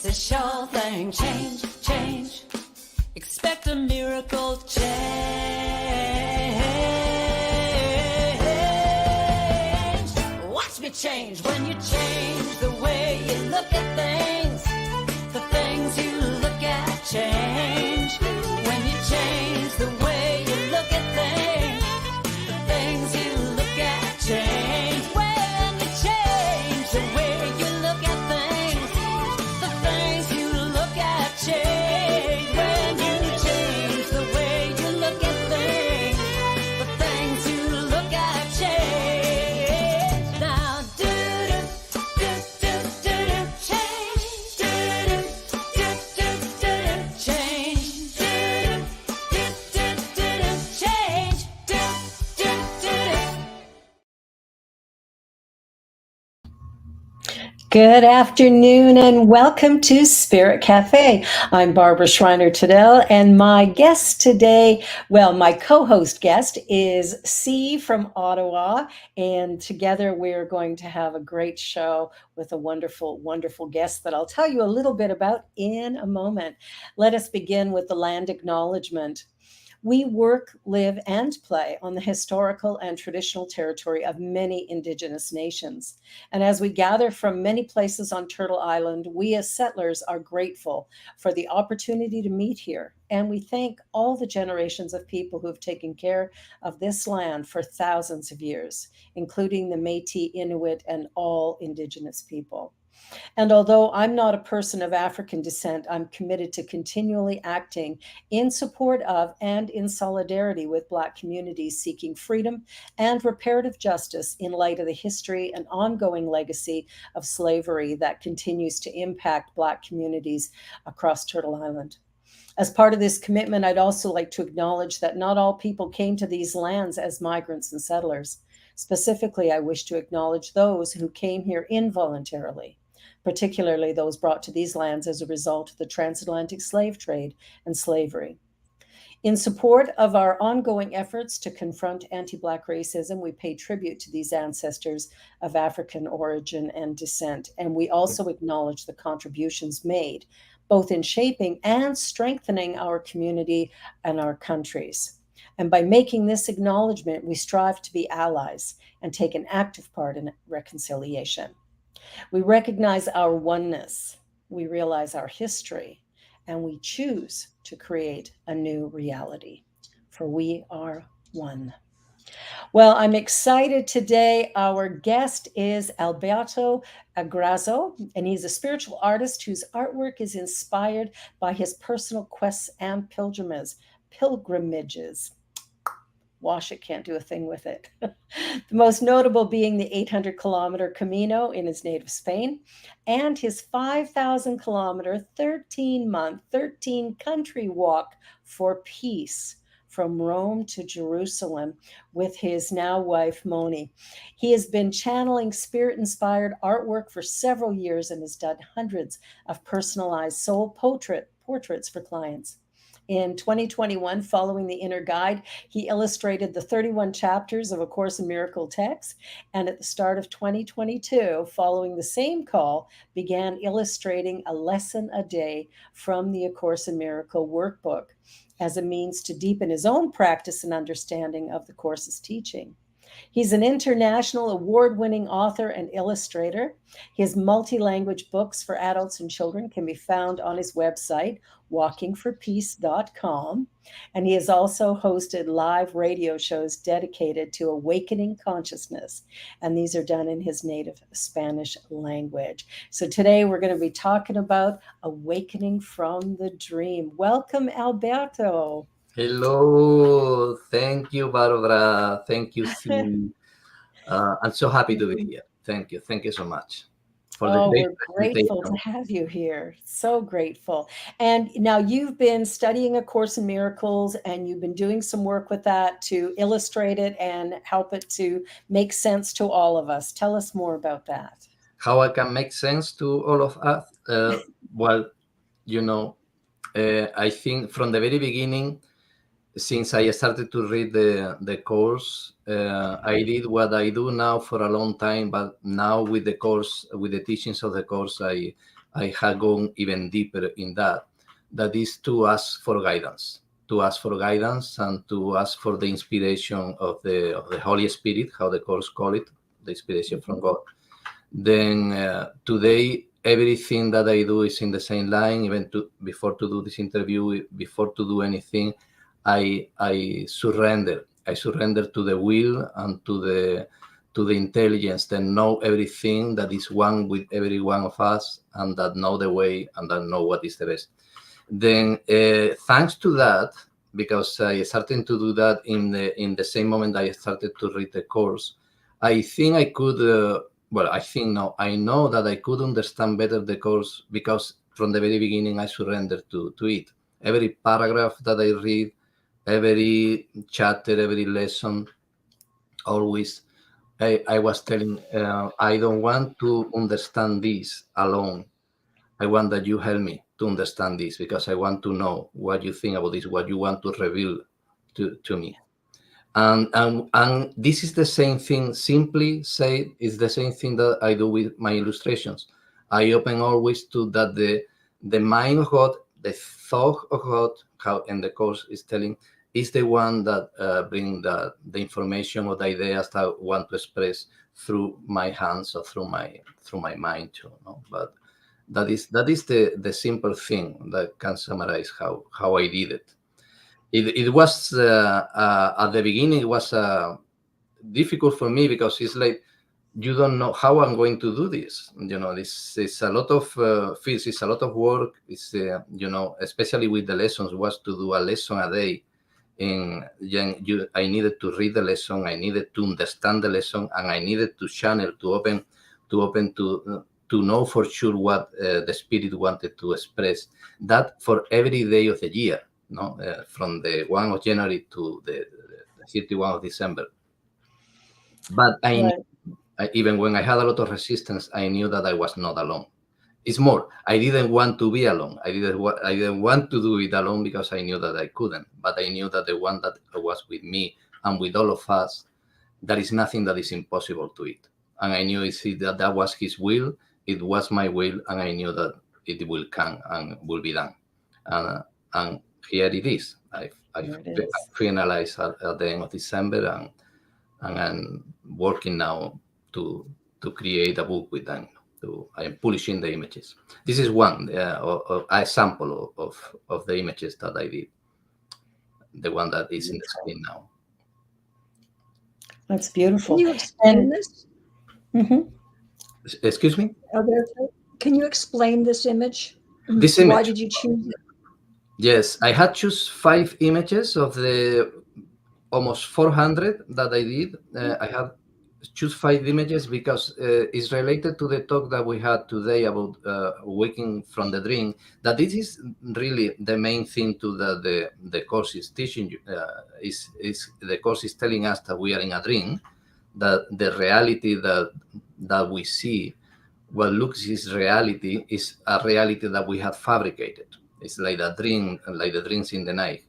a sure thing. Change, change. Expect a miracle change. Watch me change when you change the way you look at things. The things you look at change. When you change the way you look at things, the things you look at change. When you change the way you look at things, the things you look at change. When you change the way you look at things, the things you look at change. Now do do do do do do change. Do do do do do do change. Do do do do do change. Do do do do. Good afternoon and welcome to Spirit Cafe. I'm Barbara Schreiner-Tidell, and my guest today, well, my co-host guest is C from Ottawa, and together we're going to have a great show with a wonderful, wonderful guest that I'll tell you a little bit about in a moment. Let us begin with the land acknowledgement. We work, live, and play on the historical and traditional territory of many Indigenous nations. And as we gather from many places on Turtle Island, we as settlers are grateful for the opportunity to meet here. And we thank all the generations of people who have taken care of this land for thousands of years, including the Métis, Inuit, and all Indigenous people. And although I'm not a person of African descent, I'm committed to continually acting in support of and in solidarity with Black communities seeking freedom and reparative justice in light of the history and ongoing legacy of slavery that continues to impact Black communities across Turtle Island. As part of this commitment, I'd also like to acknowledge that not all people came to these lands as migrants and settlers. Specifically, I wish to acknowledge those who came here involuntarily, particularly those brought to these lands as a result of the transatlantic slave trade and slavery. In support of our ongoing efforts to confront anti-Black racism, we pay tribute to these ancestors of African origin and descent, and we also acknowledge the contributions made, both in shaping and strengthening our community and our countries. And by making this acknowledgement, we strive to be allies and take an active part in reconciliation. We recognize our oneness, we realize our history, and we choose to create a new reality, for we are one. Well, I'm excited today. Our guest is Alberto Agraso, and he's a spiritual artist whose artwork is inspired by his personal quests and pilgrimages. Wash it, can't do a thing with it. The most notable being the 800-kilometer Camino in his native Spain and his 5,000-kilometer, 13-month, 13-country walk for peace from Rome to Jerusalem with his now wife, Moni. He has been channeling spirit-inspired artwork for several years and has done hundreds of personalized soul portraits for clients. In 2021, following the Inner Guide, he illustrated the 31 chapters of A Course in Miracle text, and at the start of 2022, following the same call, began illustrating a lesson a day from the A Course in Miracle workbook as a means to deepen his own practice and understanding of the Course's teaching. He's an international award-winning author and illustrator. His multi-language books for adults and children can be found on his website, walkingforpeace.com. And he has also hosted live radio shows dedicated to awakening consciousness. And these are done in his native Spanish language. So today we're going to be talking about awakening from the dream. Welcome, Alberto. Hello, thank you, Barbara. Thank you, Sue. I'm so happy to be here. Thank you so much. We're grateful to have you here. So grateful. And now you've been studying A Course in Miracles, and you've been doing some work with that to illustrate it and help it to make sense to all of us. Tell us more about that. How I can make sense to all of us? Well, I think from the very beginning, since I started to read the course, I did what I do now for a long time, but now with the course, with the teachings of the course, I I had gone even deeper in that. That is to ask for guidance, and to ask for the inspiration of the Holy Spirit, how the course call it, the inspiration from God. Then today, everything that I do is in the same line. Even before to do this interview, before to do anything, I surrender. I surrender to the will and to the intelligence that know everything, that is one with every one of us, and that know the way and that know what is the best. Then thanks to that, because I started to do that in the same moment I started to read the course, I think I could. Well, I think no, I know that I could understand better the course, because from the very beginning I surrendered to it. Every paragraph that I read, every chapter, every lesson, always I was telling, I don't want to understand this alone. I want that you help me to understand this, because I want to know what you think about this, what you want to reveal to me. And this is the same thing, simply say, it's the same thing that I do with my illustrations. I open always to that the mind of God, the thought of God, how in the course is telling, is the one that bring the information or the ideas that I want to express through my hands or through my mind too. No? But that is the simple thing that can summarize how I did it. It was at the beginning, it was difficult for me, because it's like you don't know how I'm going to do this. This is a lot of fees, it's a lot of work. It's especially with the lessons, was to do a lesson a day. I needed to read the lesson, I needed to understand the lesson, and I needed to channel, to open to know for sure what the Spirit wanted to express. That for every day of the year, from the 1 of January to the 31 of December. But even when I had a lot of resistance, I knew that I was not alone. It's more, I didn't want to be alone. I didn't want to do it alone, because I knew that I couldn't. But I knew that the one that was with me and with all of us, there is nothing that is impossible to it. And I knew that was his will, it was my will, and I knew that it will come and will be done. And here it is. I finalized at the end of December, and I'm working now to create a book with them. I am publishing the images. This is one a sample of the images that I did. The one that is in the screen now. That's beautiful. Can you explain this? Mm-hmm. Excuse me? Alberto, can you explain this image? This image. Why did you choose it? Yes, I had choose 5 images of the almost 400 that I did. I have choose 5 images because it's related to the talk that we had today about waking from the dream. That this is really the main thing to the course is teaching you. Is the course is telling us that we are in a dream, that the reality that we see, what looks is reality, is a reality that we have fabricated. It's like a dream, like the dreams in the night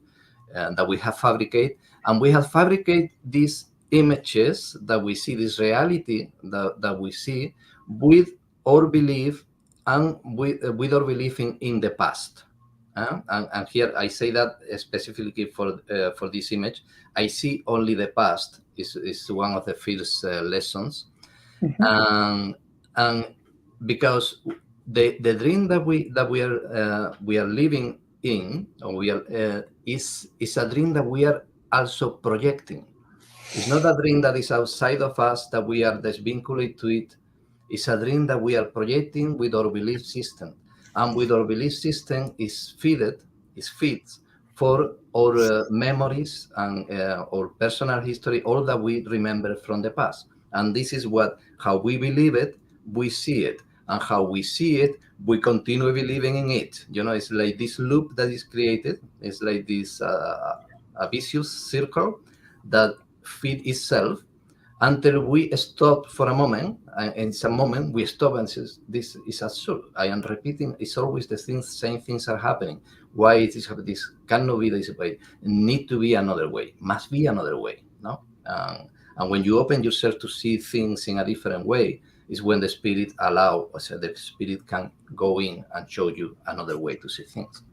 that we have fabricated, and we have fabricated these images that we see, this reality that we see, with our belief and with our belief in the past. And here I say that specifically for this image, I see only the past is one of the first lessons. Mm-hmm. And because the dream that we are living in, or we are is a dream that we are also projecting. It's not a dream that is outside of us, that we are desvinculated to it. It's a dream that we are projecting with our belief system, and with our belief system is fed for our memories and our personal history, all that we remember from the past. And this is how we believe it, we see it, and how we see it, we continue believing in it. It's like this loop that is created. It's like this a vicious circle that feed itself until we stop for a moment. And in some moment we stop and says, this is absurd. I am repeating, it's always the same things are happening. Why it is happening? This cannot be this way. Need to be another way. Must be another way. No. And when you open yourself to see things in a different way, is when the spirit allow, so the spirit can go in and show you another way to see things.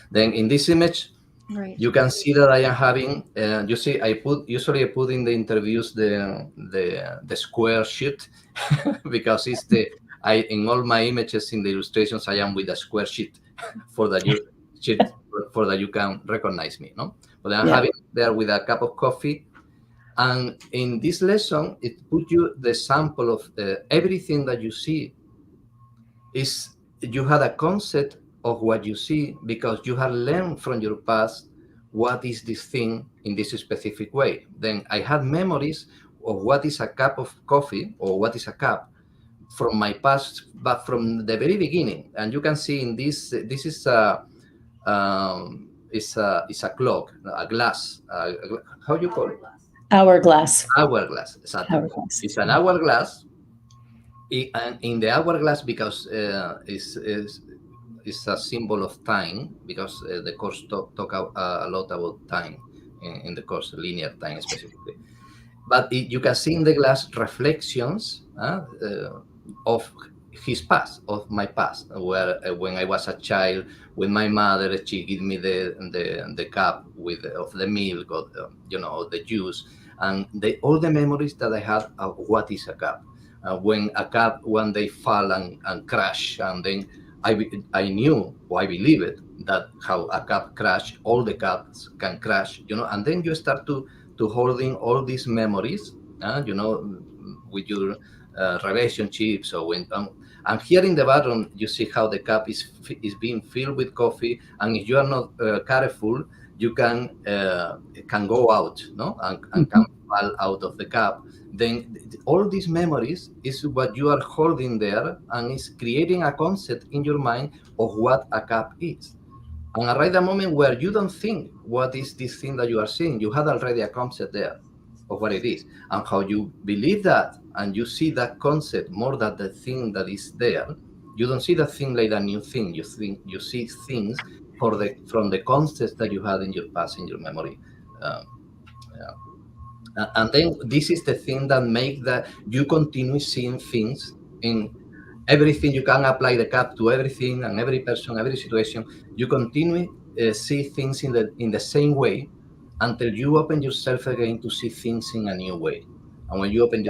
Then in this image, Right. you can see that I am having. You see, usually I put in the interviews the square sheet because it's in all my images in the illustrations I am with a square sheet for that you can recognize me, no? But I'm having there with a cup of coffee. And in this lesson, it put you the sample of everything that you see is you had a concept of what you see because you have learned from your past what is this thing in this specific way. Then I had memories of what is a cup of coffee or what is a cup from my past, but from the very beginning. And you can see in this is it's a clock, a glass. How you call it? Hourglass. Hourglass, exactly. Hourglass. It's an hourglass, and in the hourglass, because it's a symbol of time, because the course talk a lot about time in the course, linear time specifically. But you can see in the glass reflections of his past, of my past, where when I was a child, with my mother, she gave me the cup of the milk, or the juice, and all the memories that I had of what is a cup. When a cup one day fall and crash, and then I knew, or I believe it, that how a cup crash, all the cups can crash, and then you start to holding all these memories, with your relationships. So and here in the bottom, you see how the cup is being filled with coffee, and if you are not careful, you can go out, no, and can fall out of the cup. Then all these memories is what you are holding there, and is creating a concept in your mind of what a cup is. And right the moment where you don't think what is this thing that you are seeing, you had already a concept there of what it is, and how you believe that, and you see that concept more than the thing that is there. You don't see that thing like a new thing. You see things from the concepts that you had in your past, in your memory. And then this is the thing that make that you continue seeing things in everything. You can apply the cup to everything and every person, every situation. You continue see things in the same way until you open yourself again to see things in a new way. And when you open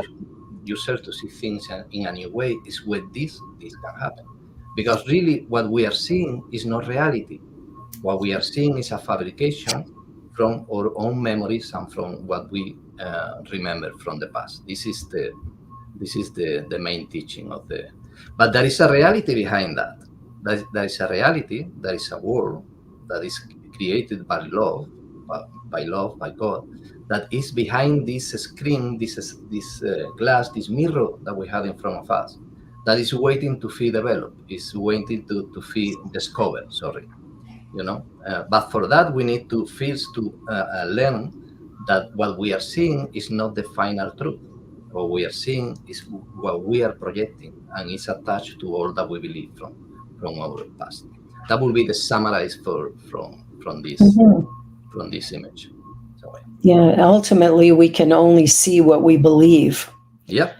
yourself to see things in a new way, is where this can happen. Because really what we are seeing is not reality. What we are seeing is a fabrication from our own memories and from what we remember from the past. This is the main teaching of the. But there is a reality behind that. There is a reality. There is a world that is created by love, by God, that is behind this screen, this glass, this mirror that we have in front of us, that is waiting to be developed, is waiting to be discovered. Sorry. But for that we need to first to learn that what we are seeing is not the final truth. What we are seeing is what we are projecting, and is attached to all that we believe from our past. That will be the summary from this image. So, yeah, ultimately we can only see what we believe. Yep.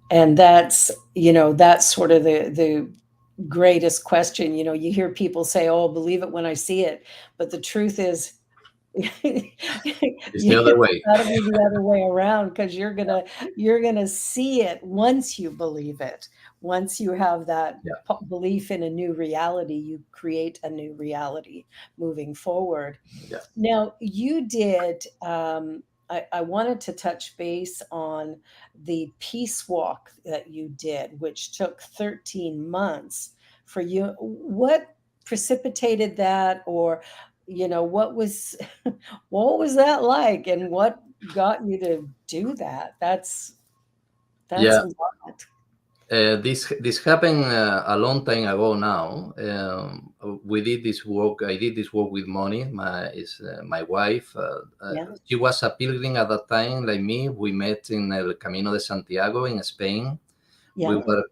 And that's sort of the greatest question. You hear people say, "Oh, believe it when I see it," but the truth is, it's the other way. It's got to be the other way around, because you're gonna see it once you believe it. Once you have that belief in a new reality, you create a new reality moving forward. Yeah. Now, you did. I wanted to touch base on the peace walk that you did, which took 13 months for you. What precipitated that, or what was that like, and what got you to do that? That's a lot. This happened a long time ago now. We did this work. I did this work with Moni, my wife. She was a pilgrim at that time, like me. We met in El Camino de Santiago in Spain. Yeah. We were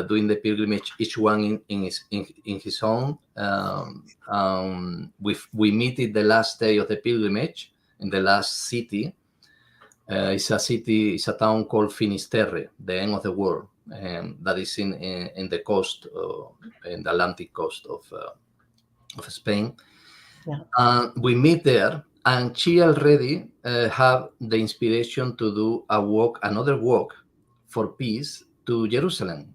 doing the pilgrimage, each one in his own. We meet it the last day of the pilgrimage in the last city. It's a town called Finisterre, the end of the world. that is in the coast, in the Atlantic coast of Spain. Yeah. We meet there, and she already have the inspiration to do another walk for peace to Jerusalem.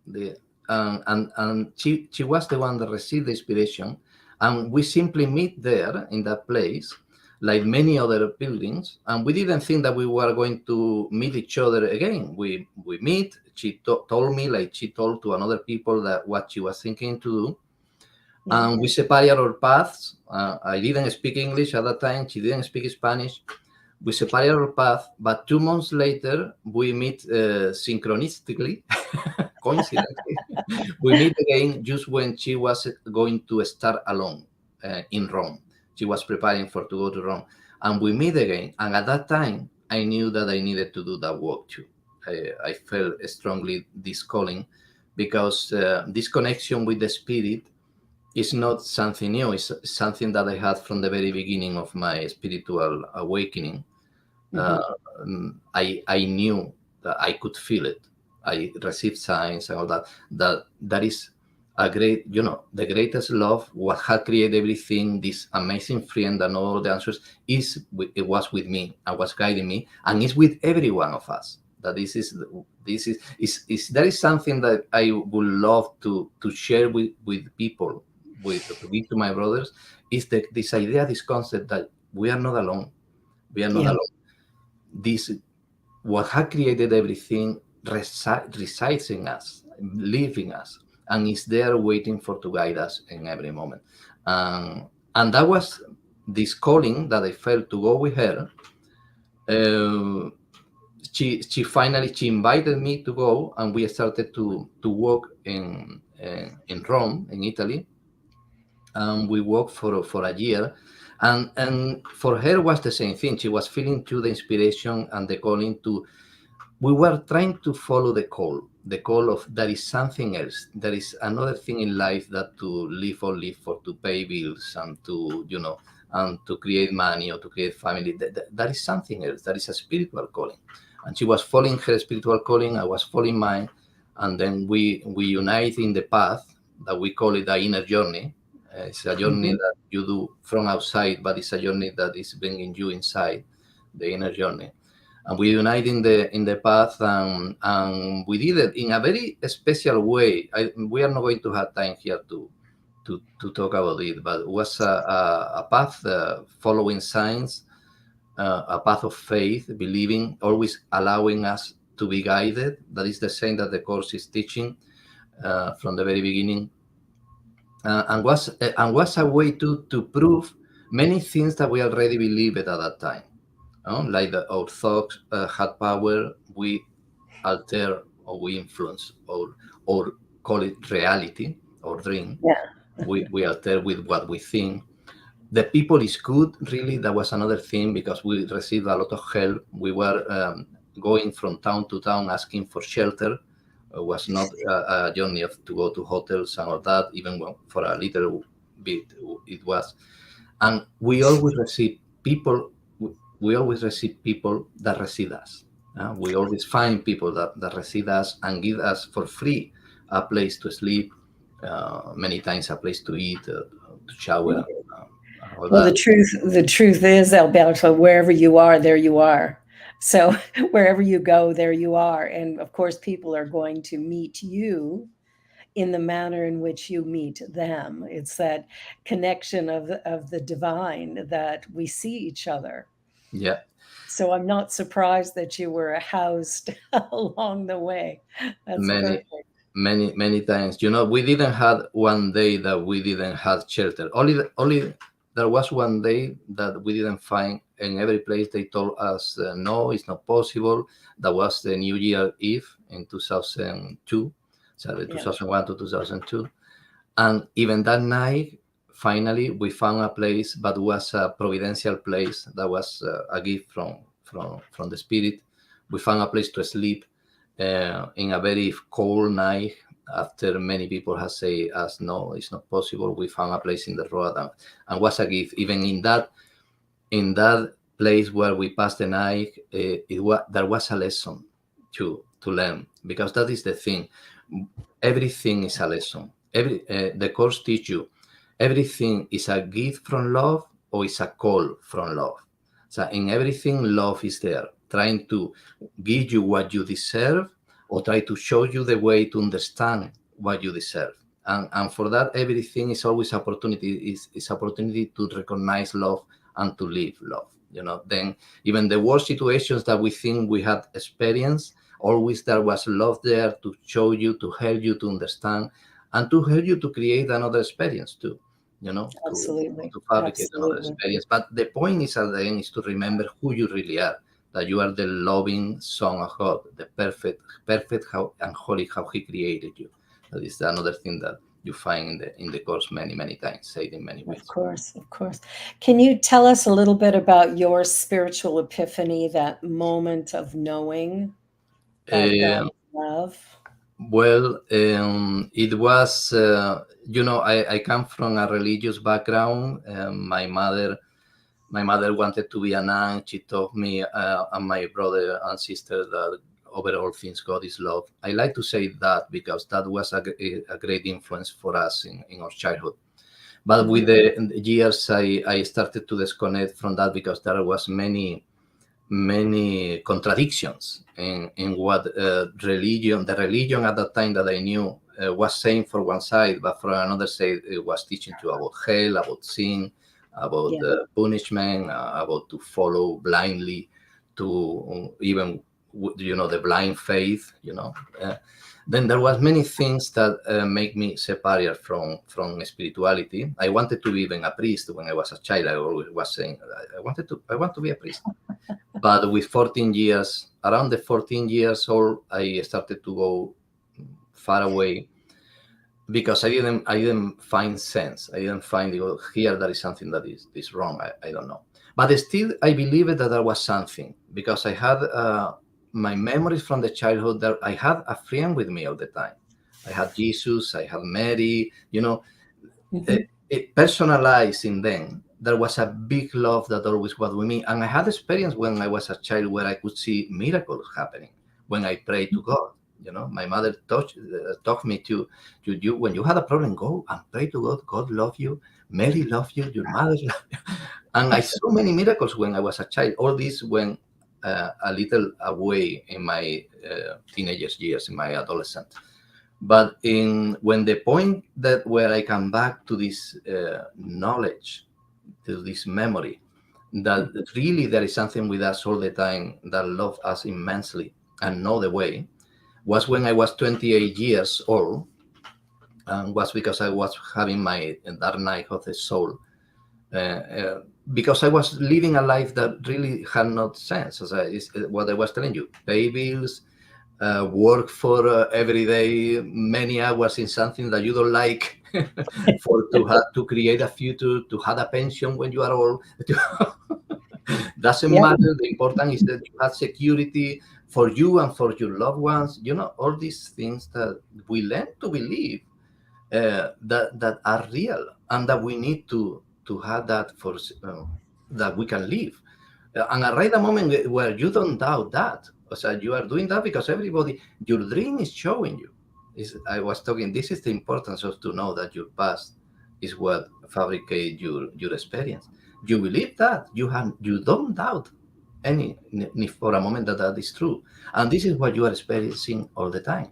And she was the one that received the inspiration, and we simply meet there in that place, like many other buildings, and we didn't think that we were going to meet each other again. We meet. She told me, like she told to another people, that what she was thinking to do. Yeah. And we separated our paths. I didn't speak English at that time. She didn't speak Spanish. We separated our path, but 2 months later, we meet synchronistically, coincidentally. We meet again just when she was going to start alone in Rome. She was preparing to go to Rome. And we meet again. And at that time, I knew that I needed to do that work too. I felt strongly this calling, because this connection with the Spirit is not something new. It's something that I had from the very beginning of my spiritual awakening. I knew that I could feel it. I received signs and all that. That is a great, the greatest love. What had created everything, this amazing friend and all the answers, it was with me and was guiding me, and it's with every one of us. That that is something that I would love to share with people, to give to my brothers, is this idea, this concept that we are not alone. We are not alone. This, what had created everything, resides in us, lives in us, and is there waiting to guide us in every moment. And that was this calling that I felt to go with her. She finally invited me to go, and we started to walk in Rome, in Italy. We walked for a year, and for her was the same thing. She was feeling to the inspiration and the calling to. We were trying to follow the call of there is something else. There is another thing in life that to live for, to pay bills and to and to create money or to create family. That is something else. That is a spiritual calling. And she was following her spiritual calling. I was following mine, and then we unite in the path that we call it the inner journey. It's a journey that you do from outside, but it's a journey that is bringing you inside, the inner journey. And we unite in the path, and we did it in a very special way. We are not going to have time here to talk about it, but it was a path following signs, a path of faith, believing, always allowing us to be guided. That is the same that the course is teaching from the very beginning. And was a way to prove many things that we already believed at that time. Like our thoughts had power, we alter or we influence or call it reality or dream. Yeah. We alter with what we think. The people is good, really. That was another thing, because we received a lot of help. We were going from town to town asking for shelter. It was not a journey to go to hotels and all that, even for a little bit it was. And we always receive people. We always receive people that receive us. We always find people that receive us and give us for free a place to sleep, many times a place to eat, to shower. Well, the truth is, Alberto, wherever you are, there you are. So wherever you go, there you are. And of course, people are going to meet you in the manner in which you meet them. It's that connection of the divine that we see each other. Yeah. So I'm not surprised that you were housed along the way. That's perfect. Many times. We didn't have one day that we didn't have shelter. Only there was one day that we didn't find. In every place they told us, no, it's not possible. That was the New Year Eve in 2002. So 2001 to 2002. And even that night, finally, we found a place, but it was a providential place. That was a gift from the Spirit. We found a place to sleep in a very cold night. After many people have said us, no, it's not possible. We found a place in the road, and was a gift. Even in that place where we passed the night, there was a lesson to learn, because that is the thing. Everything is a lesson. The course teach you everything is a gift from love or is a call from love. So in everything, love is there, trying to give you what you deserve or try to show you the way to understand what you deserve. And for that, everything is always opportunity. Is opportunity to recognize love and to live love. Then even the worst situations that we think we had experienced, always there was love there to show you, to help you to understand, and to help you to create another experience too. Absolutely. To fabricate another Absolutely. experience. But the point is at the end is to remember who you really are. That you are the loving son of God, the perfect how and holy how He created you. That is another thing that you find in the course many times, said in many Of ways. course, of course. Can you tell us a little bit about your spiritual epiphany, that moment of knowing that God Um, is love? well, it was, I come from a religious background. My mother wanted to be a nun. She taught me and my brother and sister that over all things God is love. I like to say that because that was a great influence for us in our childhood. But with the years, I started to disconnect from that because there was many contradictions in what the religion at that time that I knew was saying for one side, but for another side it was teaching you about hell, about sin, about Yeah. punishment, about to follow blindly, to even the blind faith. Then there was many things that make me separate from spirituality. I wanted to be even a priest when I was a child. I always was saying I want to be a priest. But with 14 years, around the 14 years old, I started to go far away because I didn't find sense. I didn't find here there is something that is wrong. I don't know. But still, I believe that there was something because I had my memories from the childhood that I had a friend with me all the time. I had Jesus, I had Mary, Mhm. it personalized in them. There was a big love that always was with me. And I had experience when I was a child where I could see miracles happening when I prayed to God. My mother taught me to you when you had a problem, go and pray to God. God love you. Mary love you. Your mother love you. And I saw many miracles when I was a child. All this went a little away in my teenagers years, in my adolescent. But when the point that where I come back to this knowledge, to this memory, that really there is something with us all the time that love us immensely and know the way, was when I was 28 years old, and was because I was having my dark night of the soul. Because I was living a life that really had no sense. As what I was telling you, pay bills, work for every day many hours in something that you don't like, for to create a future, to have a pension when you are old. Doesn't Yep. matter. The important is that you have security for you and for your loved ones. All these things that we learn to believe that are real and that we need to have that for that we can live. And right a moment where you don't doubt that. So you are doing that because your dream is showing you. I was talking, this is the importance of to know that your past is what fabricate your experience. You believe that. You don't doubt any for a moment that is true. And this is what you are experiencing all the time.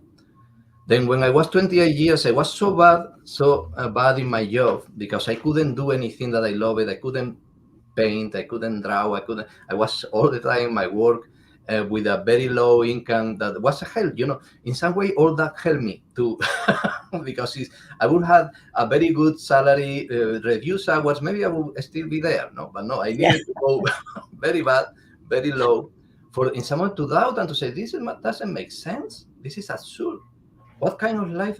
Then when I was 28 years, I was so bad in my job because I couldn't do anything that I loved. I couldn't paint, I couldn't draw, I was all the time in my work with a very low income that was a help. In some way, all that helped me to, because I would have a very good salary, reduce hours, maybe I would still be there. No, but no, I Yeah. needed to go very bad, very low, for in someone to doubt and to say, doesn't make sense. This is absurd. What kind of life?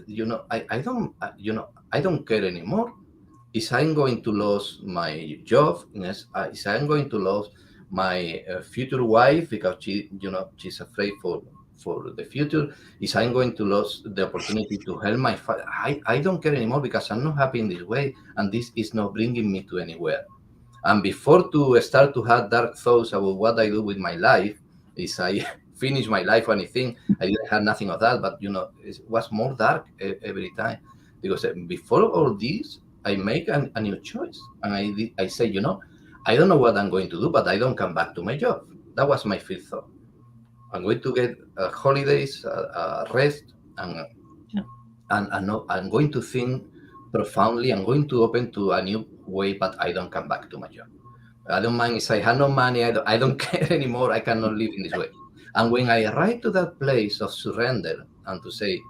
I don't care anymore. Is I'm going to lose my job? Yes. Is I'm going to lose my future wife because she's afraid for the future? Is I'm going to lose the opportunity to help my I don't care anymore because I'm not happy in this way, and this is not bringing me to anywhere. And before to start to have dark thoughts about what I do with my life, is I finish my life or anything. I didn't have nothing of that, but it was more dark every time, because before all this, I make a new choice, and I say, I don't know what I'm going to do, but I don't come back to my job. That was my first thought. I'm going to get holidays, rest, and I'm going to think profoundly. I'm going to open to a new way, but I don't come back to my job. I don't mind if I have no money. I don't care anymore. I cannot live in this way. And when I arrive to that place of surrender and to say,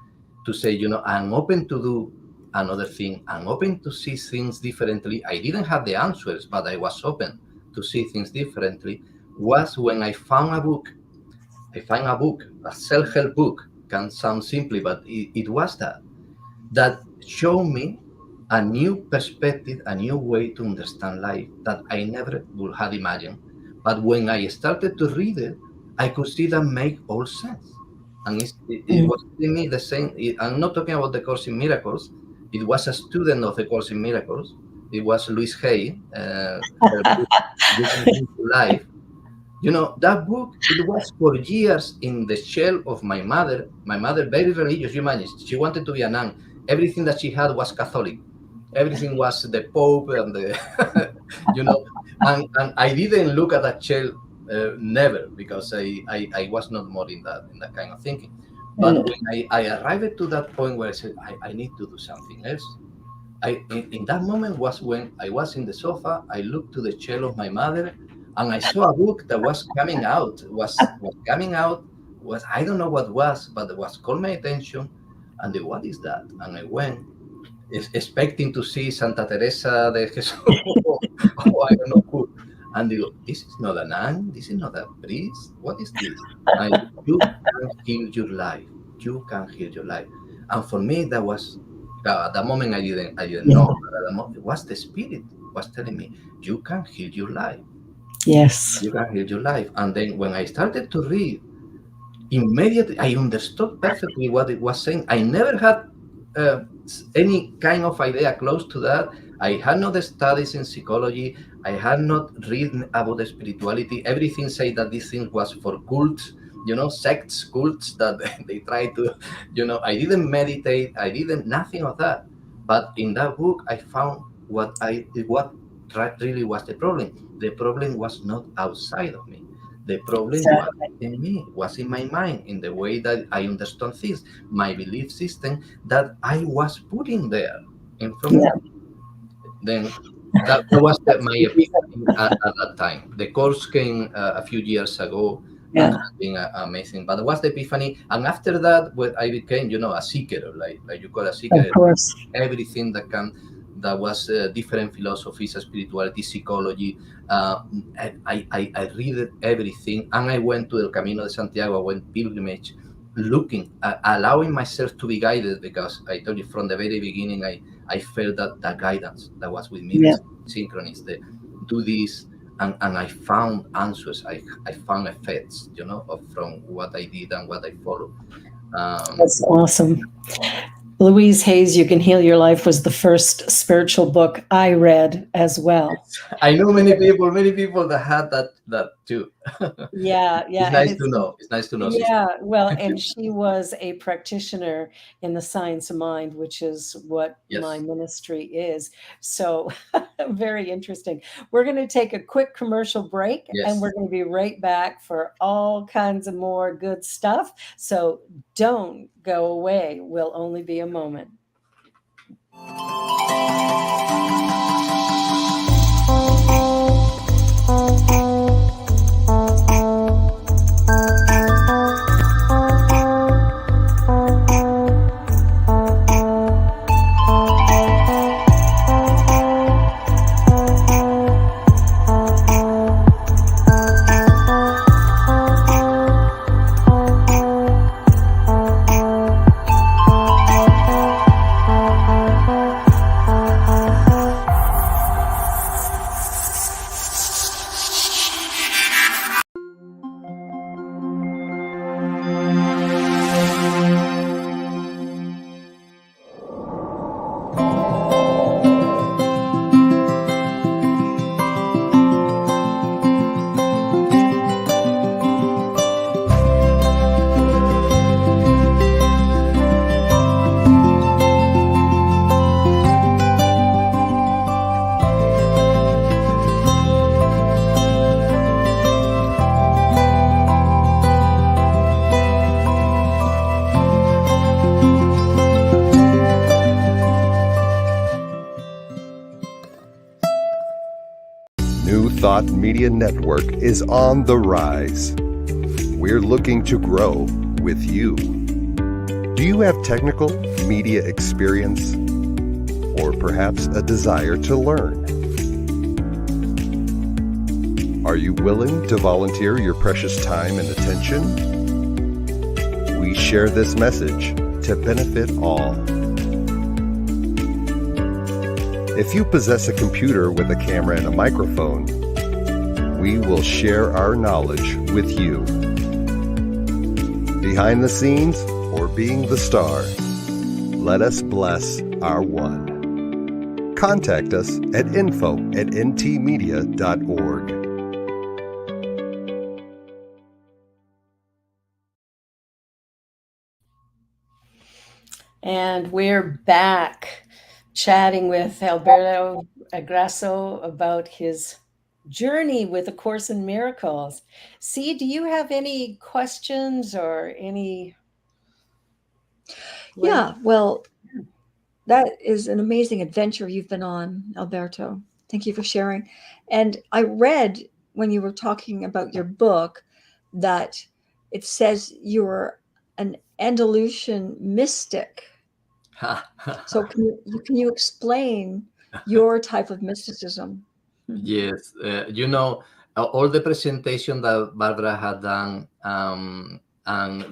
I'm open to do another thing. I'm open to see things differently. I didn't have the answers, but I was open to see things differently. Was when I found a book. A self-help book. Can sound simply, but it was that showed me a new perspective, a new way to understand life that I never would have imagined. But when I started to read it, I could see that make all sense. And it was telling me the same. I'm not talking about the Course in Miracles. It was a student of the Course in Miracles. It was Louise Hay, her book, You Can Heal Your Life. That book, it was for years in the shell of my mother. My mother, very religious, you imagine. She wanted to be a nun. Everything that she had was Catholic. Everything was the Pope and the, and I didn't look at that shell, never, because I was not more in that kind of thinking. But when I arrived to that point where I said, I need to do something else. In that moment was when I was in the sofa. I looked to the shell of my mother, and I saw a book that was coming out. I don't know what was, but it was called my attention. And what is that? And I went, expecting to see Santa Teresa de Jesus, or I don't know who. And they go, this is not a nun, this is not a priest. What is this? And you can heal your life. You can heal your life. And for me, that was at that moment I didn't know. But at the moment, it was the Spirit was telling me, you can heal your life. Yes. You can heal your life. And then when I started to read, immediately I understood perfectly what it was saying. I never had any kind of idea close to that. I had not studies in psychology. I had not read about the spirituality. Everything said that this thing was for cults, sects, cults that they try to, I didn't meditate. I didn't, nothing of that. But in that book, I found what really was the problem. The problem was not outside of me. The problem was in me, was in my mind, in the way that I understood things, my belief system that I was putting there in front of me. Then that was my epiphany at that time. The course came a few years ago, and has been amazing. But it was the epiphany, and after that, when I became, a seeker, like you call a seeker. Of course. Everything that was different philosophies, spirituality, psychology. I read everything, and I went to El Camino de Santiago. I went pilgrimage, looking, allowing myself to be guided, because I told you from the very beginning, I felt that guidance that was with me, synchronous, do this, and I found answers. I found effects, from what I did and what I followed. That's awesome. Louise Hay's You Can Heal Your Life was the first spiritual book I read as well. I know many people that had that too. Yeah. It's nice to know. It's nice to know. Yeah, well, and she was a practitioner in the science of mind, which is what my ministry is. So very interesting. We're going to take a quick commercial break, and we're going to be right back for all kinds of more good stuff. So don't go away. We'll only be a moment. Thought Media Network is on the rise. We're looking to grow with you. Do you have technical media experience or perhaps a desire to learn? Are you willing to volunteer your precious time and attention? We share this message to benefit all. If you possess a computer with a camera and a microphone, we will share our knowledge with you. Behind the scenes or being the star, let us bless our one. Contact us at info@ntmedia.org. And we're back chatting with Alberto Agraso about his journey with A Course in Miracles. See, do you have any questions or any? Yeah, well, that is an amazing adventure you've been on, Alberto. Thank you for sharing. And I read when you were talking about your book that it says you're an Andalusian mystic. So can you explain your type of mysticism? Yes, all the presentation that Barbara had done, and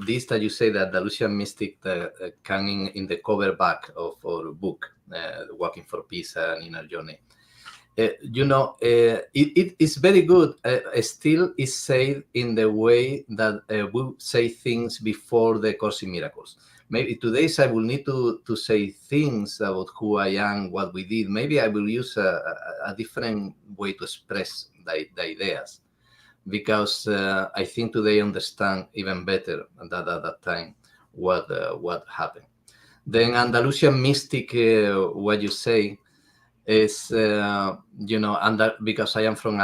this that you say that the Lucian mystic coming in the cover back of our book, Walking for Peace and Inner Journey. It is very good. Still is said in the way that we say things before the Course in Miracles. Maybe today's I will need to say things about who I am, what we did. Maybe I will use a different way to express the ideas, because I think today understand even better than at that time what happened. Then Andalusian mystic, what you say, is because I am from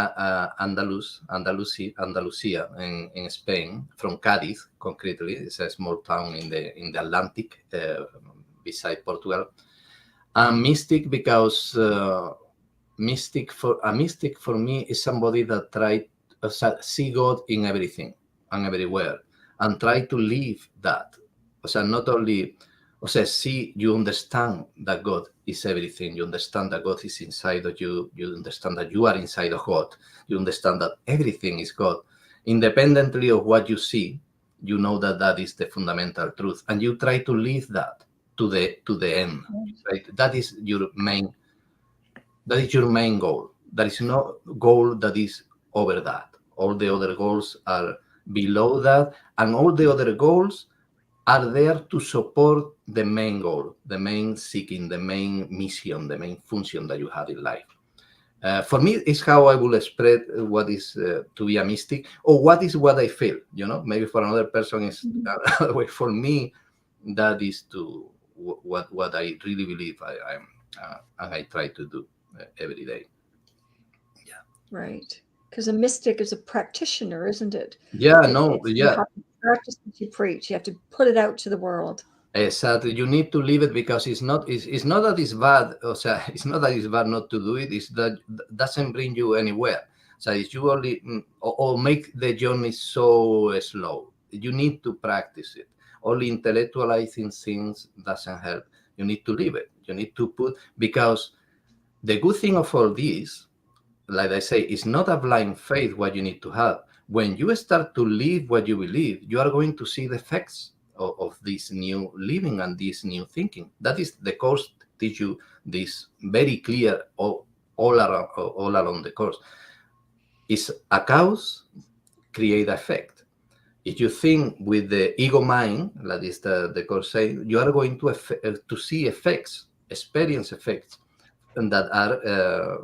Andalusia in Spain, from Cádiz concretely. It's a small town in the Atlantic beside Portugal. And mystic because mystic for me is somebody that try to see God in everything and everywhere and try to live that. Not only see, you understand that God is everything. You understand that God is inside of you. You understand that you are inside of God. You understand that everything is God. Independently of what you see, you know that that is the fundamental truth. And you try to live that to the end. Right? That is your main goal. There is no goal that is over that. All the other goals are below that. And all the other goals are there to support the main goal, the main seeking, the main mission, the main function that you have in life. For me, it's how I will spread what is to be a mystic, or what I feel. Maybe for another person is another way. For me, that is to what I really believe and I try to do every day. Yeah. Right. Because a mystic is a practitioner, isn't it? Yeah, You have to practice what you preach. You have to put it out to the world. Exactly. You need to live it, because it's not that it's bad. It's not that it's bad not to do it. It's that doesn't bring you anywhere. So it's you only or make the journey so slow. You need to practice it. Only intellectualizing things doesn't help. You need to live it. You need to because the good thing of all this, like I say, is not a blind faith what you need to have. When you start to live what you believe, you are going to see the effects of this new living and this new thinking. That is the Course teach you this very clear all along the Course. It's a cause, create effect. If you think with the ego mind, that is the Course saying, you are going to see effects, experience effects, and that are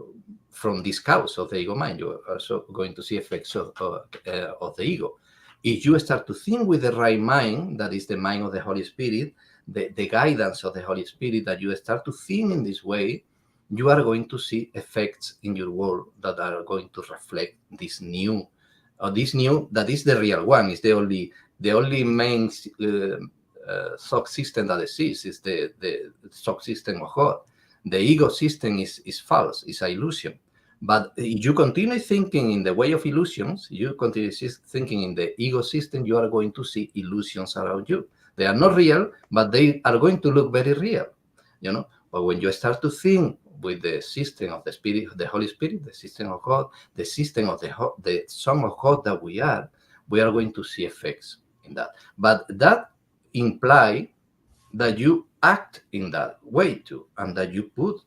from this cause of the ego mind. You are also going to see effects of the ego. If you start to think with the right mind, that is the mind of the Holy Spirit, the guidance of the Holy Spirit, that you start to think in this way, you are going to see effects in your world that are going to reflect this new, that is the real one. Is the only main thought system that exists is the thought system of God. The ego system is false, is an illusion. But if you continue thinking in the way of illusions, you continue thinking in the ego system, you are going to see illusions around you. They are not real, but they are going to look very real, But when you start to think with the system of the Spirit, the Holy Spirit, the system of God, the system of the Son of God that we are going to see effects in that. But that implies that you act in that way too, and that you put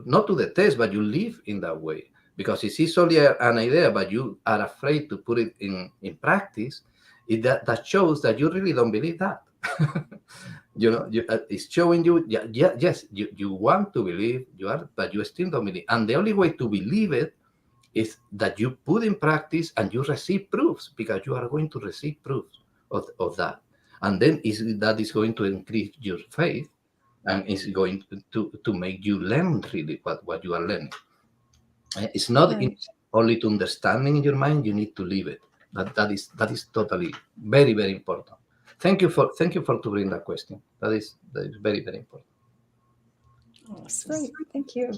not to the test, but you live in that way. Because it is only an idea, but you are afraid to put it in practice. That shows that you really don't believe that. It's showing you, yes, you want to believe, but you still don't believe. And the only way to believe it is that you put in practice and you receive proofs, because you are going to receive proofs of that. And then that is going to increase your faith, and is going to make you learn really what you are learning. It's not only to understanding in your mind, you need to live it. That is totally very, very important. Thank you for to bring that question. That is very, very important. Awesome. Great, thank you.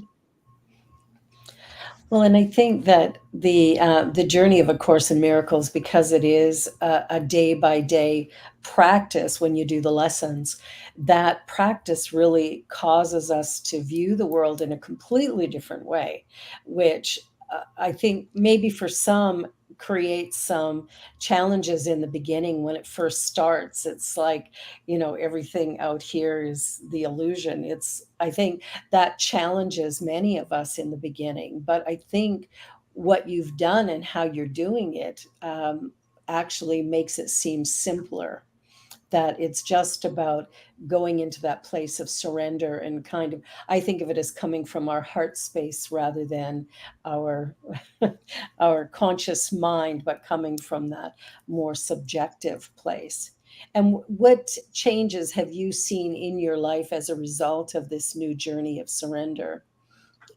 Well, and I think that the journey of A Course in Miracles, because it is a day by day practice when you do the lessons, that practice really causes us to view the world in a completely different way, which I think maybe for some creates some challenges in the beginning when it first starts. It's like, everything out here is the illusion. I think that challenges many of us in the beginning. But I think what you've done and how you're doing it actually makes it seem simpler. That it's just about going into that place of surrender and kind of, I think of it as coming from our heart space rather than our our conscious mind, but coming from that more subjective place. And what changes have you seen in your life as a result of this new journey of surrender?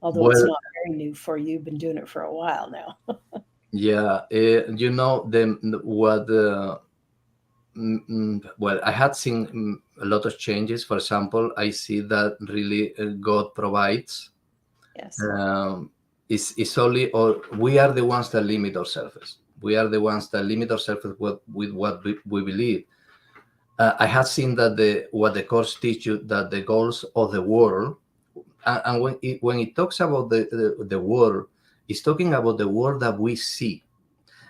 Although it's not very new for you, you've been doing it for a while now. Yeah, well, I had seen a lot of changes. For example, I see that really God provides. Yes. It's only, or we are the ones that limit ourselves. We are the ones that limit ourselves with what we believe. I have seen that what the Course teach you, that the goals of the world, and when it talks about the world, it's talking about the world that we see.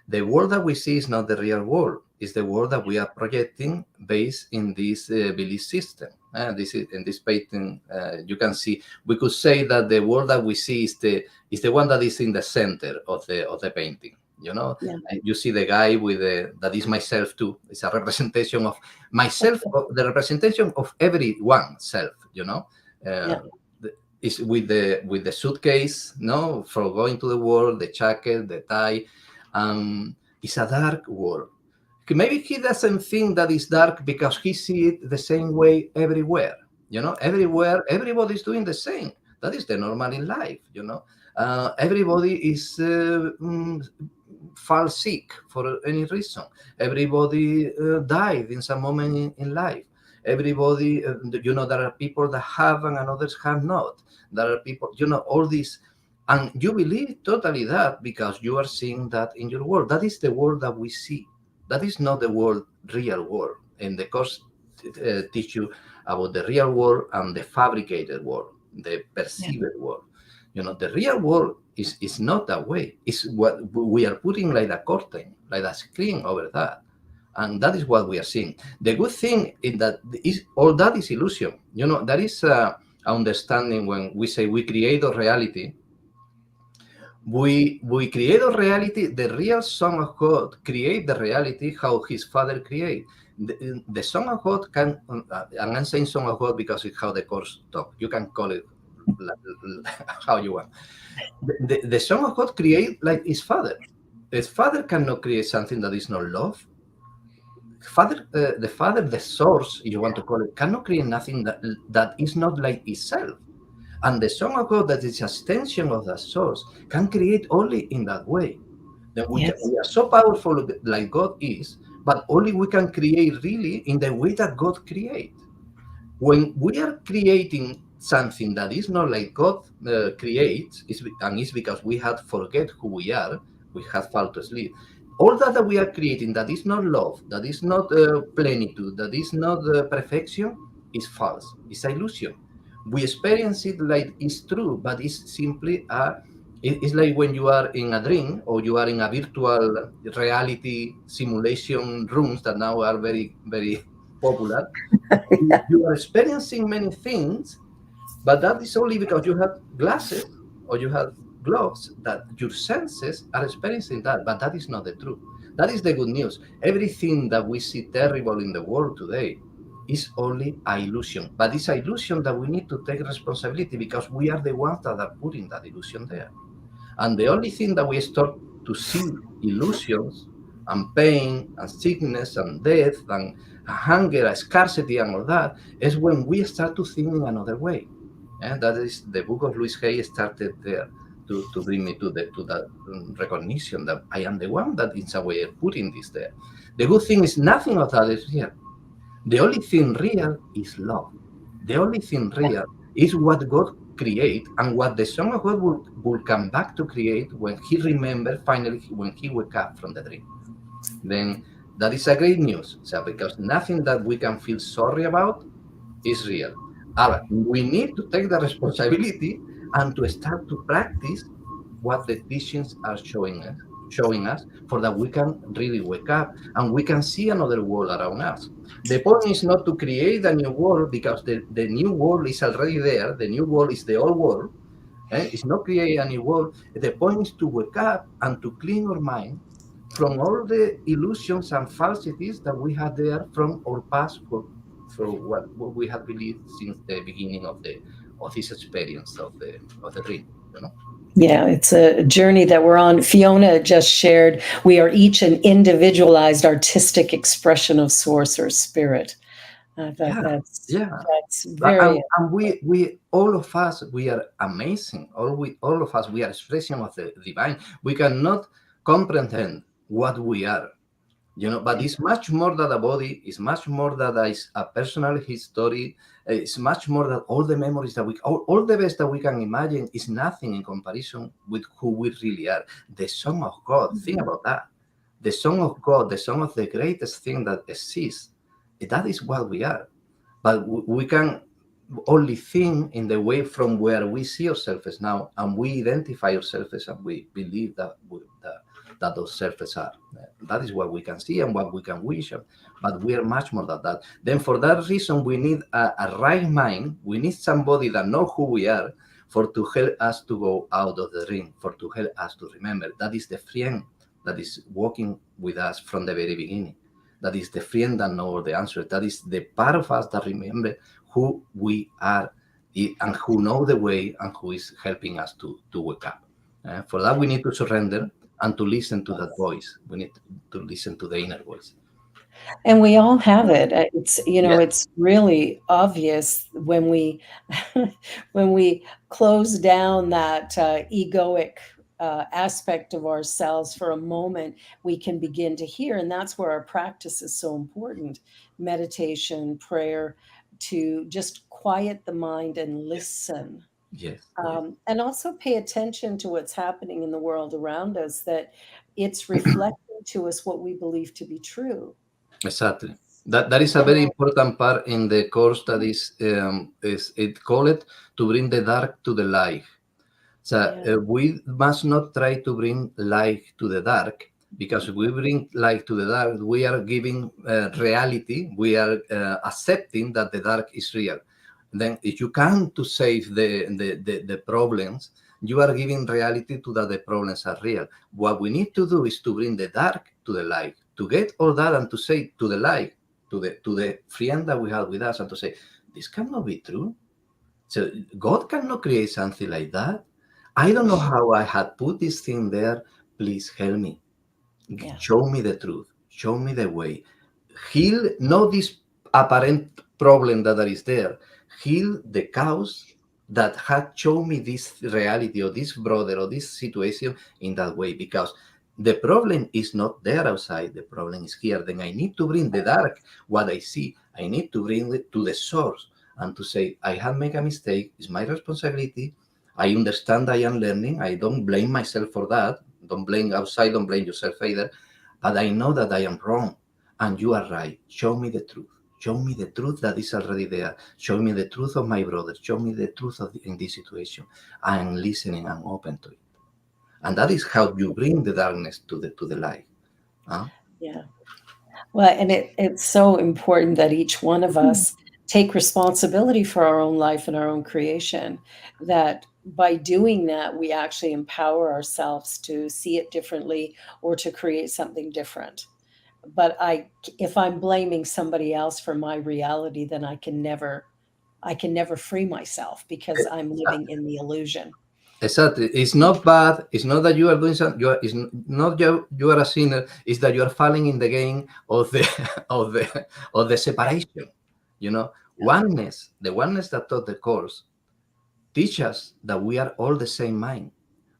The world that we see is not the real world. It's the world that we are projecting based in this belief system. In this painting, you can see. We could say that the world that we see is the one that is in the center of the painting. Yeah. You see the guy with that is myself too. It's a representation of myself, the representation of everyone's self. It's with the suitcase, for going to the world, the jacket, the tie. It's a dark world. Maybe he doesn't think that it's dark because he sees it the same way everywhere. Everywhere, everybody's doing the same. That is the normal in life. Everybody is fall sick for any reason. Everybody died in some moment in life. Everybody, there are people that have and others have not. There are people, all these. And you believe totally that because you are seeing that in your world. That is the world that we see. That is not the real world. And the Course teach you about the real world and the fabricated world, the perceived world. The real world is not that way. It's what we are putting like a curtain, like a screen over that. And that is what we are seeing. The good thing is that all that is illusion. That is understanding when we say we create a reality. We create a reality. The real Son of God create the reality how His Father create. The Son of God can, and I'm saying Son of God because it's how the Course talk. You can call it how you want. The Son of God create like His Father. His Father cannot create something that is not love. The Father, the source, if you want to call it, cannot create nothing that is not like itself. And the Son of God, that is an extension of that source, can create only in that way. Then we are so powerful like God is, but only we can create really in the way that God creates. When we are creating something that is not like God creates, and it's because we had forget who we are, we have fallen to sleep. All that we are creating that is not love, that is not plenitude, that is not perfection, is false. It's illusion. We experience it like it's true, but it's simply it's like when you are in a dream or you are in a virtual reality simulation rooms that now are very, very popular. You are experiencing many things, but that is only because you have glasses or you have gloves that your senses are experiencing that, but that is not the truth. That is the good news. Everything that we see terrible in the world today is only an illusion, but it's an illusion that we need to take responsibility because we are the ones that are putting that illusion there. And the only thing that we start to see illusions and pain and sickness and death and hunger and scarcity and all that is when we start to think in another way. And that is the book of Louis Hay started there to bring me to that recognition that I am the one that in some way are putting this there. The good thing is nothing of that is real. The only thing real is love. The only thing real is what God create and what the Son of God will come back to create when he remembers finally when he wake up from the dream. Then that is a great news. So because nothing that we can feel sorry about is real. We need to take the responsibility and to start to practice what the teachings are showing us for that we can really wake up and we can see another world around us. The point is not to create a new world because the new world is already there. The new world is the old world. It's not create a new world. The point is to wake up and to clean our mind from all the illusions and falsities that we had there from our past for what we have believed since the beginning of this experience of the dream, you know. Yeah, it's a journey that we're on. Fiona just shared, we are each an individualized artistic expression of source or spirit. That's very. And we all of us, we are amazing. All of us, we are expression of the divine. We cannot comprehend what we are, you know, but it's much more than a body. It's much more than a personal history. It's much more than all the memories that all the best that we can imagine is nothing in comparison with who we really are. The Son of God. Think about that. The Son of God, the Son of the greatest thing that exists. That is what we are. But we can only think in the way from where we see ourselves now, and we identify ourselves and we believe that those selves are. That is what we can see and what we can wish, but we are much more than that. Then for that reason, we need a right mind. We need somebody that knows who we are for to help us to go out of the ring, for to help us to remember. That is the friend that is walking with us from the very beginning. That is the friend that knows the answer. That is the part of us that remember who we are and who know the way and who is helping us to wake up. For that, we need to surrender and to listen to that voice. We need to listen to the inner voice. And we all have it. It's, you know, it's really obvious when we when we close down that egoic aspect of ourselves for a moment, we can begin to hear. And that's where our practice is so important. Meditation, prayer, to just quiet the mind and listen. Yes. And also pay attention to what's happening in the world around us, that it's reflecting to us what we believe to be true. Exactly. That is a very important part in the course that is it called to bring the dark to the light. So we must not try to bring light to the dark, because if we bring light to the dark, we are giving reality. We are accepting that the dark is real. Then if you come to save the problems, you are giving reality to that the problems are real. What we need to do is to bring the dark to the light, to get all that and to say to the light, to the friend that we have with us, and to say, this cannot be true. So God cannot create something like that. I don't know how I had put this thing there. Please help me. Show me the truth. Show me the way. Heal not this apparent problem that is there. Heal the cause that had shown me this reality or this brother or this situation in that way, because the problem is not there outside. The problem is here. Then I need to bring the dark, what I see. I need to bring it to the source. and to say, I have made a mistake, it's my responsibility. I understand I am learning. I don't blame myself for that. Don't blame outside, don't blame yourself either. But I know that I am wrong. And you are right. Show me the truth. Show me the truth that is already there. Show me the truth of my brother. Show me the truth in this situation. I am listening. I'm open to it. And that is how you bring the darkness to the light. Huh? Yeah. Well, and it's so important that each one of us take responsibility for our own life and our own creation. That by doing that, we actually empower ourselves to see it differently or to create something different. But if I'm blaming somebody else for my reality, then I can never free myself because I'm living in the illusion. Exactly. It's not bad. It's not that you are doing something. It's not you are a sinner. It's that you are falling in the game of the of the separation. You know, oneness. The oneness that taught the course teach us that we are all the same mind.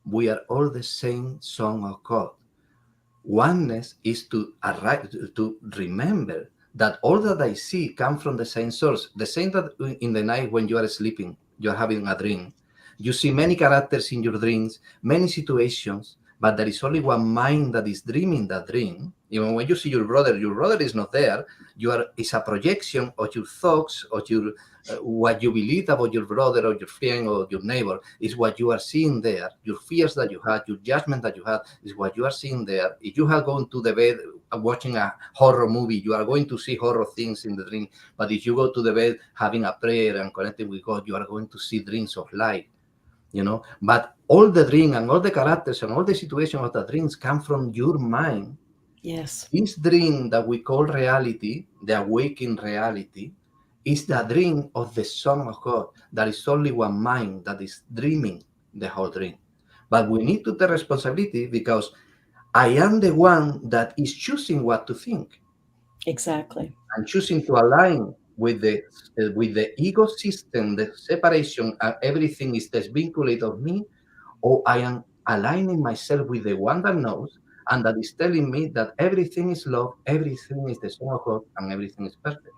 We are all the same son of God. Oneness is to arrive to remember that all that I see come from the same source. The same that in the night when you are sleeping, you are having a dream. You see many characters in your dreams, many situations, but there is only one mind that is dreaming that dream. Even when you see your brother is not there. It's a projection of your thoughts, of your what you believe about your brother or your friend or your neighbor is what you are seeing there. Your fears that you had, your judgment that you had is what you are seeing there. If you have gone to the bed watching a horror movie, you are going to see horror things in the dream. But if you go to the bed having a prayer and connecting with God, you are going to see dreams of light. But all the dream and all the characters and all the situations of the dreams come from your mind. Yes. This dream that we call reality, the awakened reality, is the dream of the Son of God. There is only one mind that is dreaming the whole dream. But we need to take responsibility because I am the one that is choosing what to think. Exactly. I'm choosing to align with the ego system, the separation, and everything is desvinculated of me, or I am aligning myself with the one that knows and that is telling me that everything is love, everything is the Son of God, and everything is perfect.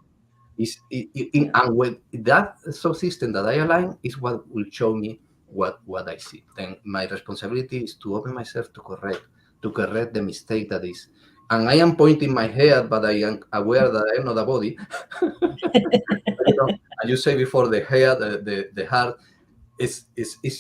And with that subsystem that I align is what will show me what I see. Then my responsibility is to open myself to correct the mistake that is. And I am pointing my head, but I am aware that I am not a body. As you say before, the head, the heart, it's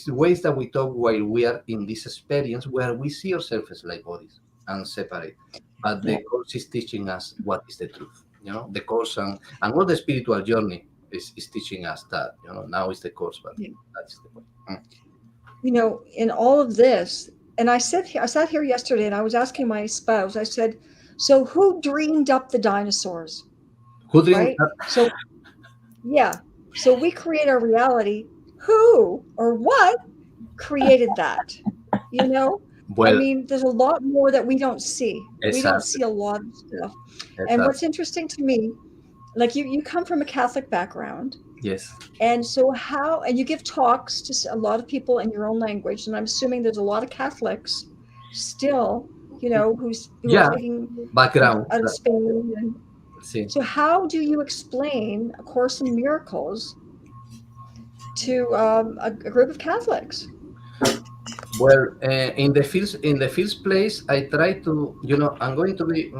ways that we talk while we are in this experience where we see ourselves as like bodies and separate. But the course is teaching us what is the truth. The course and all the spiritual journey is teaching us that. Now is the course, but that's the point. In all of this, and I sat here yesterday and I was asking my spouse, I said, so who dreamed up the dinosaurs? Who dreamed Right? So, yeah. So we create our reality. Who or what created that? Well, I mean, there's a lot more that we don't see. We don't see a lot of stuff. And what's interesting to me, like you come from a Catholic background. Yes. And so and you give talks to a lot of people in your own language. And I'm assuming there's a lot of Catholics still, who are speaking background out of Spain. So how do you explain A Course in Miracles to a group of Catholics? Well, in the first place, I try to, I'm going to be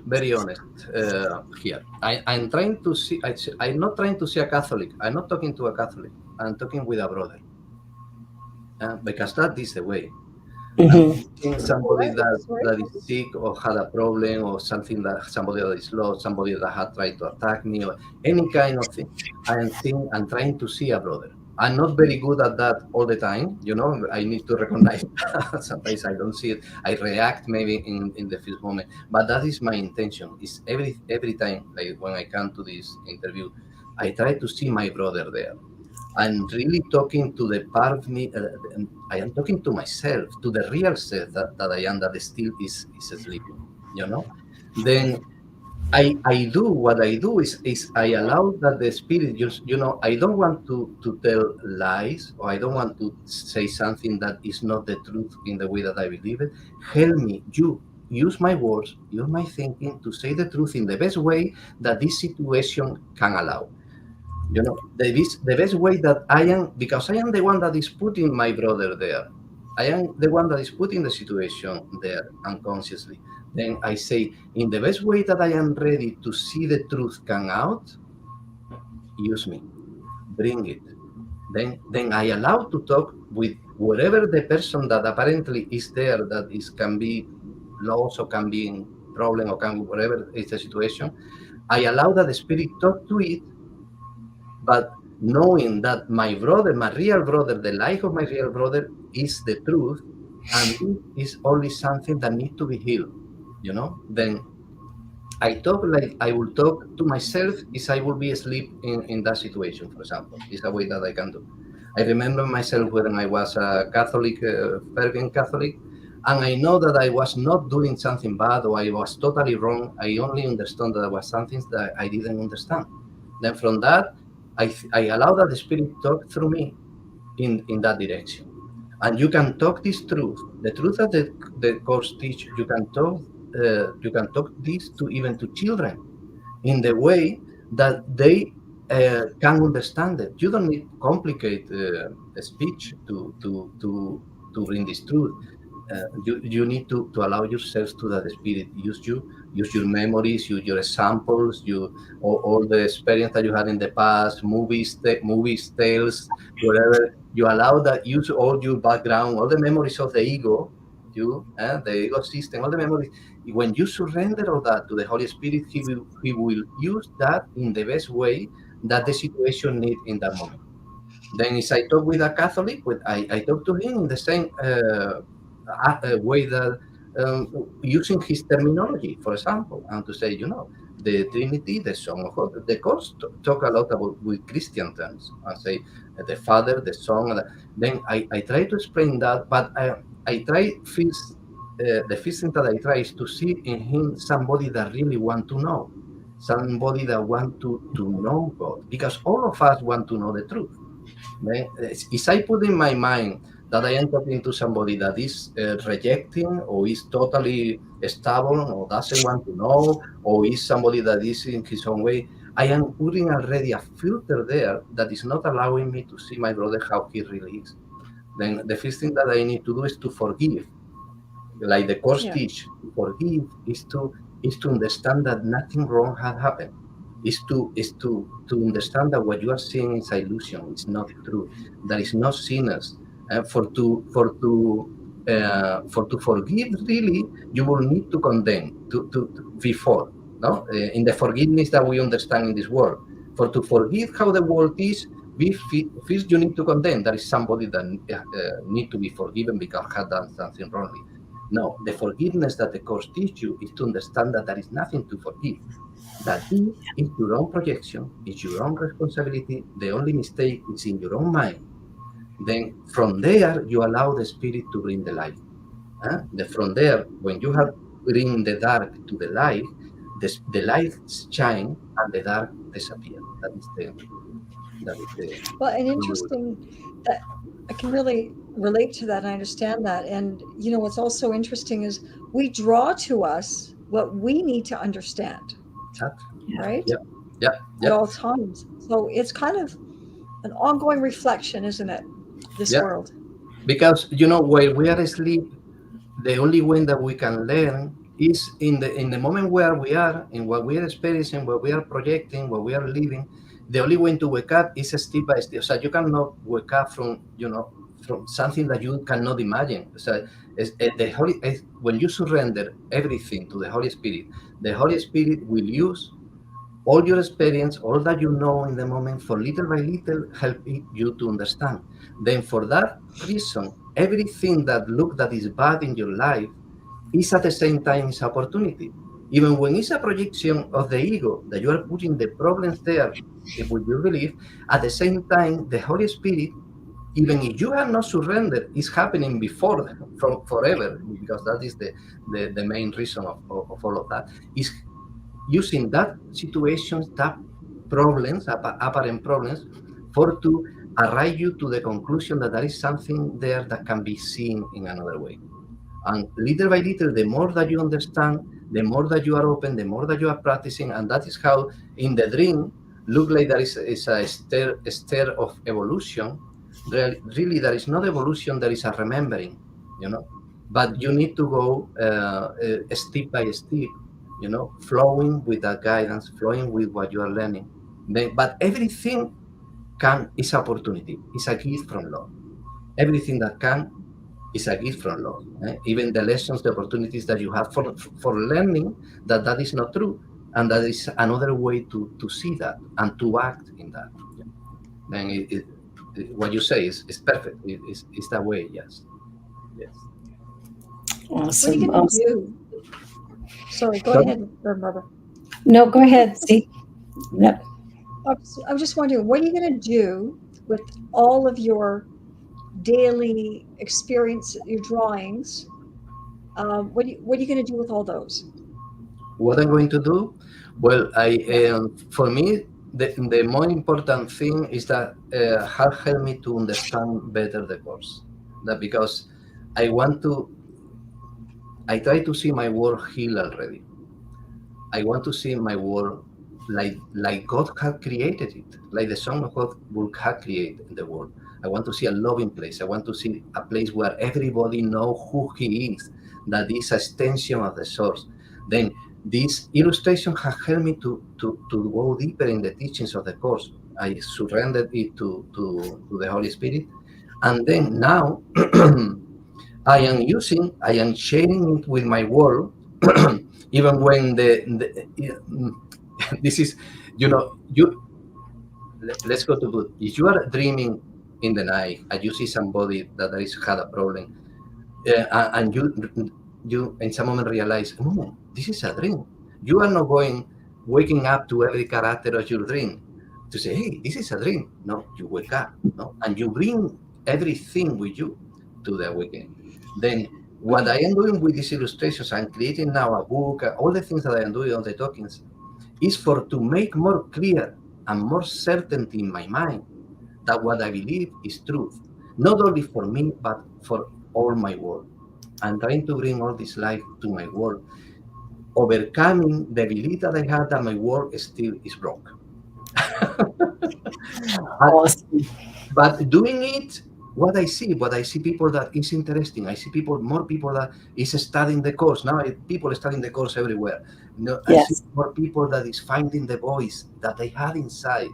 very honest here. I'm trying to see. I'm not trying to see a Catholic. I'm not talking to a Catholic. I'm talking with a brother, because that is the way. Somebody that is sick or had a problem or something, that somebody that is lost, somebody that had tried to attack me or any kind of thing. I'm trying to see a brother. I'm not very good at that all the time. I need to recognize sometimes I don't see it. I react maybe in the first moment, but that is my intention. Is every time, like when I come to this interview, I try to see my brother there. I'm really talking to the part of me. I am talking to myself, to the real self that I am, that still is sleeping. Then I do what I do is I allow that the spirit just, I don't want to tell lies, or I don't want to say something that is not the truth in the way that I believe it. Help me, you use my words, use my thinking to say the truth in the best way that this situation can allow. The best way that I am, because I am the one that is putting my brother there. I am the one that is putting the situation there unconsciously. Then I say, in the best way that I am ready to see the truth come out, use me, bring it. Then I allow to talk with whatever the person that apparently is there that is can be lost or can be in problem or can whatever is the situation. I allow that the spirit talk to it, but knowing that my brother, my real brother, the life of my real brother is the truth, and this is only something that needs to be healed, then I talk like I will talk to myself if I will be asleep in that situation, for example. It's a way that I can do. I remember myself when I was a Catholic, fervent Catholic, and I know that I was not doing something bad or I was totally wrong. I only understood that there was something that I didn't understand. Then from that, I allow that the Spirit talk through me in that direction. And you can talk this truth, the truth that the course teach. You can talk this to even to children in the way that they can understand it. You don't need complicate speech to bring this truth. You need to allow yourself to that spirit. Use your memories, use your examples, all the experience that you had in the past, movies, tales, whatever. You allow that, use all your background, all the memories of the ego, the ego system, all the memories. When you surrender all that to the Holy Spirit, He will use that in the best way that the situation needs in that moment. Then, if I talk with a Catholic, I talk to him in the same way that using his terminology, for example, and to say, the Trinity, the Son of God. The Course talk a lot about with Christian terms and say the Father, the Son. Then I try to explain that, but I try first. The first thing that I try is to see in him somebody that really want to know, somebody that want to know God, because all of us want to know the truth. Then, if I put in my mind that I am talking to somebody that is rejecting or is totally stubborn or doesn't want to know, or is somebody that is in his own way, I am putting already a filter there that is not allowing me to see my brother how he really is. Then the first thing that I need to do is to forgive. Like the Course teach, to forgive is to understand that nothing wrong had happened. Is to understand that what you are seeing is illusion. It's not true. There is no sinners. For to forgive, really, you will need to condemn to before. No, in the forgiveness that we understand in this world. For to forgive how the world is, first you need to condemn. There is somebody that need to be forgiven because had done something wrongly. No, the forgiveness that the Course teach you is to understand that there is nothing to forgive. That this is your own projection, it's your own responsibility. The only mistake is in your own mind. Then from there, you allow the Spirit to bring the light. From there, when you have bring the dark to the light, the light shine and the dark disappear. That is the. Well, and interesting that I can really relate to that. And I understand that. And, what's also interesting is we draw to us what we need to understand, right? Yeah. At all times. So it's kind of an ongoing reflection, isn't it? This world. Because, while we are asleep, the only way that we can learn is in the moment where we are, in what we are experiencing, what we are projecting, what we are living. The only way to wake up is step by step. So you cannot wake up from something that you cannot imagine. So when you surrender everything to the Holy Spirit will use all your experience, all that you know in the moment, for little by little, help you to understand. Then for that reason, everything that is bad in your life is at the same time is opportunity. Even when it's a projection of the ego, that you are putting the problems there, if with your belief, at the same time, the Holy Spirit, even if you have not surrendered, is happening before from forever, because that is the main reason of all of that, is using that situations, that problems, apparent problems, for to arrive you to the conclusion that there is something there that can be seen in another way. And little by little, the more that you understand, the more that you are open, the more that you are practicing. And that is how in the dream, look like there is a stair of evolution. Really, there is not evolution, there is a remembering, but you need to go step by step, flowing with that guidance, flowing with what you are learning. But everything is opportunity, is a gift from love. Everything that can is a gift from love. Even the lessons, the opportunities that you have for learning that is not true, and that is another way to see that and to act in that. Then what you say is perfect. It's that way. Yes. What are Awesome. you going to Awesome. do? Sorry, go Sorry? ahead, Barbara. No, go ahead. See. Yep. I was just wondering, what are you going to do with all of your daily experience, your drawings? What are you going to do with all those? What I'm going to do? Well, for me, the more important thing is that help me to understand better the course. That because I try to see my world healed already. I want to see my world like God had created it, like the Son of God would have created the world. I want to see a loving place. I want to see a place where everybody know who He is, that is an extension of the source. Then this illustration has helped me to go deeper in the teachings of the course. I surrendered it to the Holy Spirit. And then now I am sharing it with my world, even when this is, let's go to good. If you are dreaming in the night and you see somebody that is had a problem, and you in some moment realize, this is a dream. You are not waking up to every character of your dream to say, hey, this is a dream. No, you wake up, and you bring everything with you to the awakening. Then what I am doing with these illustrations, I'm creating now a book, all the things that I am doing on the talkings, is to make more clear and more certainty in my mind that what I believe is truth, not only for me, but for all my world. I'm trying to bring all this life to my world, overcoming the belief that I had that my world still is broke. Awesome. But doing it, what I see people that is interesting. I see more people that is studying the course. Now people studying the course everywhere. I see Yes. more people that is finding the voice that they had inside.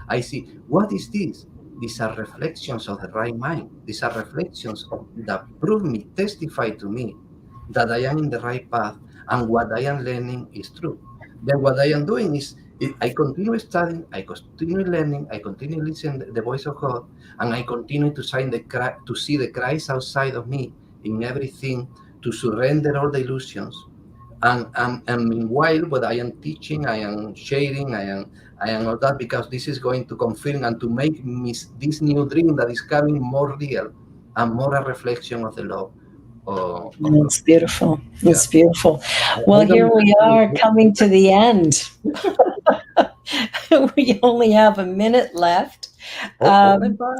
I see, what is this? These are reflections of the right mind. These are reflections that prove me, testify to me that I am in the right path and what I am learning is true. Then what I am doing is I continue studying, I continue learning, I continue listening to the voice of God, and I continue to see the Christ outside of me in everything, to surrender all the illusions. And meanwhile, what I am teaching, I am sharing, I am all that, because this is going to confirm and to make me this new dream that is coming more real and more a reflection of the love of God. It's beautiful. It's Yeah. beautiful. Well, here we are coming to the end. We only have a minute left. Went by.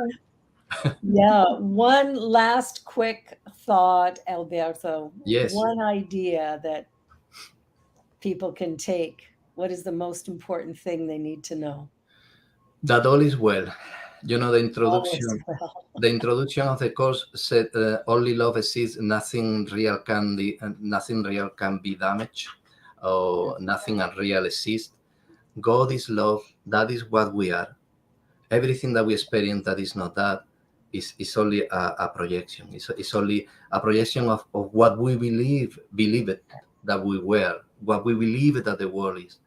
Yeah, one last quick thought, Alberto. Yes. One idea that people can take. What is the most important thing they need to know? That all is well. The All is introduction. well. The introduction of the course said only love exists. Nothing real can be damaged, or nothing unreal exists. God is love. That is what we are. Everything that we experience that is not that is only a projection. It's only a projection of what we believe it that we were, what we believe that the world is.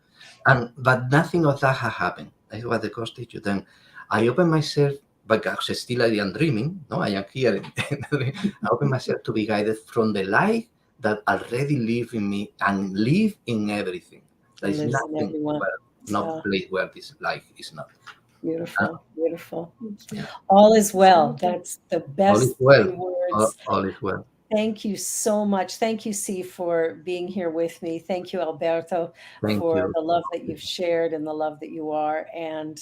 But nothing of that has happened. That's what the course teaches. Then I open myself, because still I am dreaming. No, I am here. I open myself to be guided from the light that already live in me and live in everything. There is Lives in nothing everyone. no place where this life is not. Beautiful, beautiful. Yeah. All is well. That's the All best is well. 3 words. All is well. Thank you so much. Thank you, C, for being here with me. Thank you, Alberto, Thank for you. the love that you've shared and the love that you are. And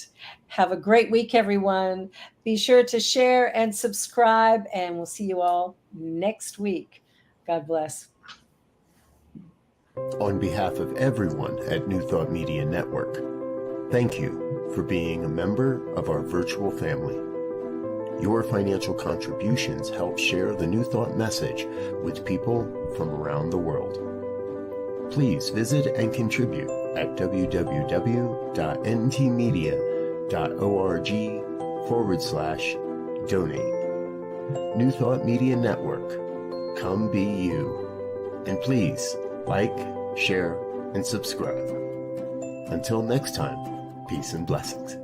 have a great week, everyone. Be sure to share and subscribe, and we'll see you all next week. God bless. On behalf of everyone at New Thought Media Network, thank you for being a member of our virtual family. Your financial contributions help share the New Thought message with people from around the world. Please visit and contribute at www.ntmedia.org/donate. New Thought Media Network. Come be you. And please like, share, and subscribe. Until next time, peace and blessings.